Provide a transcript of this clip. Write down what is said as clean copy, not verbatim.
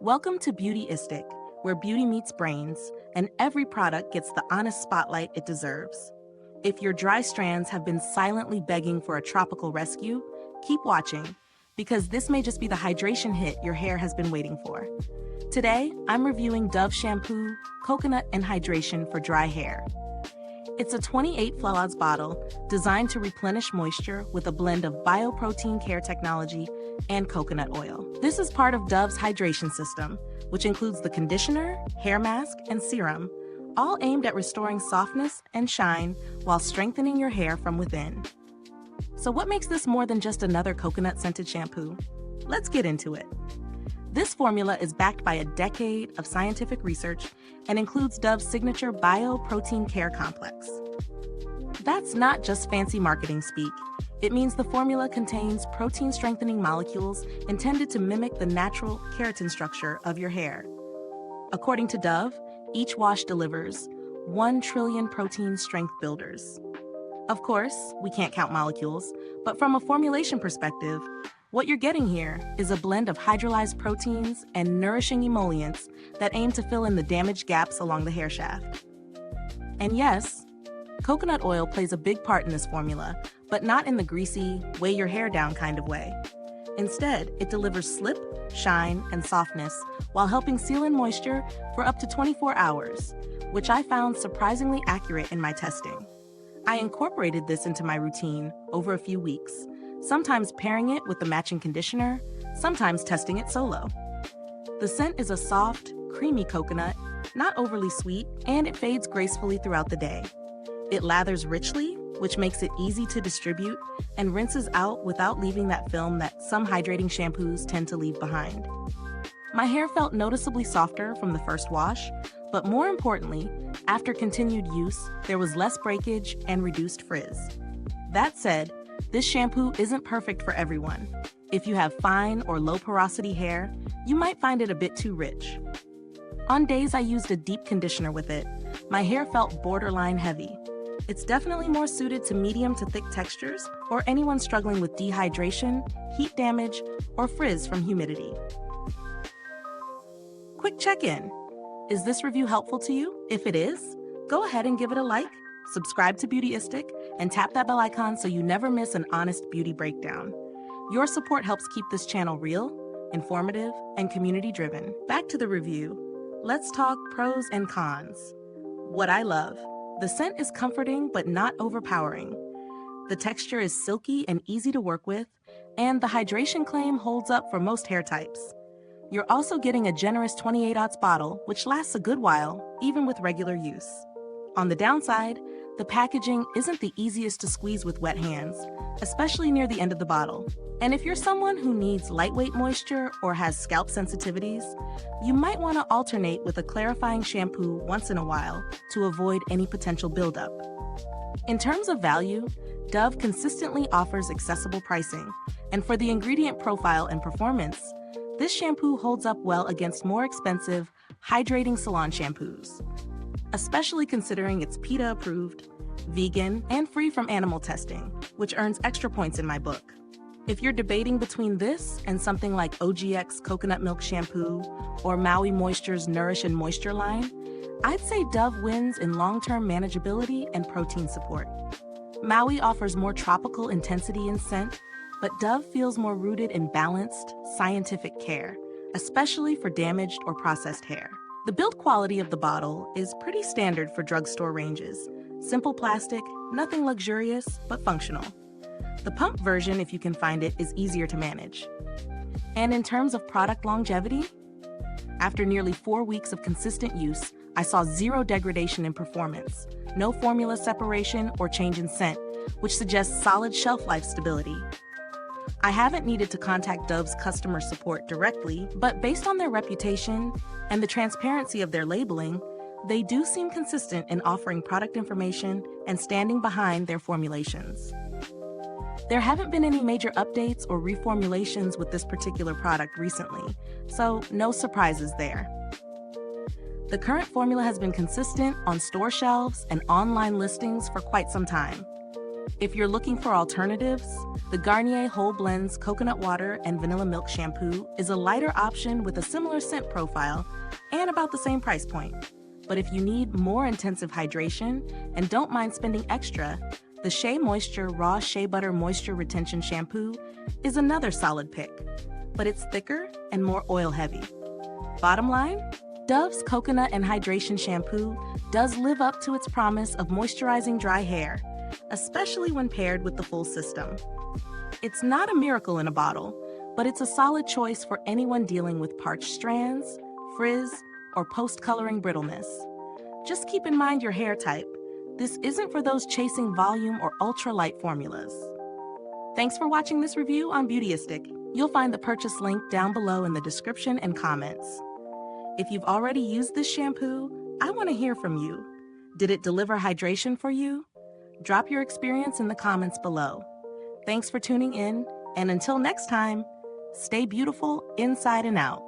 Welcome to Beautyistic, where beauty meets brains, and every product gets the honest spotlight it deserves. If your dry strands have been silently begging for a tropical rescue, keep watching, because this may just be the hydration hit your hair has been waiting for. Today, I'm reviewing Dove Shampoo Coconut and Hydration for dry hair. It's a 28 fl oz bottle designed to replenish moisture with a blend of bioprotein care technology and coconut oil. This is part of Dove's hydration system, which includes the conditioner, hair mask, and serum, all aimed at restoring softness and shine while strengthening your hair from within. So what makes this more than just another coconut-scented shampoo? Let's get into it. This formula is backed by a decade of scientific research and includes Dove's signature bioprotein care complex. That's not just fancy marketing speak. It means the formula contains protein-strengthening molecules intended to mimic the natural keratin structure of your hair. According to Dove, each wash delivers 1 trillion protein strength builders. Of course, we can't count molecules, but from a formulation perspective, what you're getting here is a blend of hydrolyzed proteins and nourishing emollients that aim to fill in the damaged gaps along the hair shaft. And yes, coconut oil plays a big part in this formula, but not in the greasy, weigh your hair down kind of way. Instead, it delivers slip, shine, and softness while helping seal in moisture for up to 24 hours, which I found surprisingly accurate in my testing. I incorporated this into my routine over a few weeks, sometimes pairing it with the matching conditioner, sometimes testing it solo. The scent is a soft, creamy coconut, not overly sweet, and it fades gracefully throughout the day. It lathers richly, which makes it easy to distribute, and rinses out without leaving that film that some hydrating shampoos tend to leave behind. My hair felt noticeably softer from the first wash, but more importantly, after continued use, there was less breakage and reduced frizz. That said, this shampoo isn't perfect for everyone. If you have fine or low porosity hair, you might find it a bit too rich. On days I used a deep conditioner with it, my hair felt borderline heavy. It's definitely more suited to medium to thick textures or anyone struggling with dehydration, heat damage, or frizz from humidity. Quick check-in. Is this review helpful to you? If it is, go ahead and give it a like, subscribe to Beautyistic, and tap that bell icon so you never miss an honest beauty breakdown. Your support helps keep this channel real, informative, and community-driven. Back to the review. Let's talk pros and cons. What I love. The scent is comforting but not overpowering. The texture is silky and easy to work with, and the hydration claim holds up for most hair types. You're also getting a generous 28 oz bottle, which lasts a good while, even with regular use. On the downside, the packaging isn't the easiest to squeeze with wet hands, especially near the end of the bottle. And if you're someone who needs lightweight moisture or has scalp sensitivities, you might want to alternate with a clarifying shampoo once in a while to avoid any potential buildup. In terms of value, Dove consistently offers accessible pricing, and for the ingredient profile and performance, this shampoo holds up well against more expensive, hydrating salon shampoos, especially considering it's PETA approved, vegan, and free from animal testing, which earns extra points in my book. If you're debating between this and something like OGX Coconut Milk Shampoo or Maui Moisture's Nourish and Moisture line, I'd say Dove wins in long-term manageability and protein support. Maui offers more tropical intensity and scent, but Dove feels more rooted in balanced, scientific care, especially for damaged or processed hair. The build quality of the bottle is pretty standard for drugstore ranges. Simple plastic, nothing luxurious, but functional. The pump version, if you can find it, is easier to manage. And in terms of product longevity, after nearly 4 weeks of consistent use, I saw zero degradation in performance, no formula separation or change in scent, which suggests solid shelf life stability. I haven't needed to contact Dove's customer support directly, but based on their reputation and the transparency of their labeling, they do seem consistent in offering product information and standing behind their formulations. There haven't been any major updates or reformulations with this particular product recently, so no surprises there. The current formula has been consistent on store shelves and online listings for quite some time. If you're looking for alternatives, the Garnier Whole Blends Coconut Water and Vanilla Milk Shampoo is a lighter option with a similar scent profile and about the same price point. But if you need more intensive hydration and don't mind spending extra, the Shea Moisture Raw Shea Butter Moisture Retention Shampoo is another solid pick, but it's thicker and more oil-heavy. Bottom line, Dove's Coconut and Hydration Shampoo does live up to its promise of moisturizing dry hair, especially when paired with the full system. It's not a miracle in a bottle, but it's a solid choice for anyone dealing with parched strands, frizz, or post-coloring brittleness. Just keep in mind your hair type. This isn't for those chasing volume or ultra-light formulas. Thanks for watching this review on Beautyistic. You'll find the purchase link down below in the description and comments. If you've already used this shampoo, I want to hear from you. Did it deliver hydration for you? Drop your experience in the comments below. Thanks for tuning in, and until next time, stay beautiful inside and out.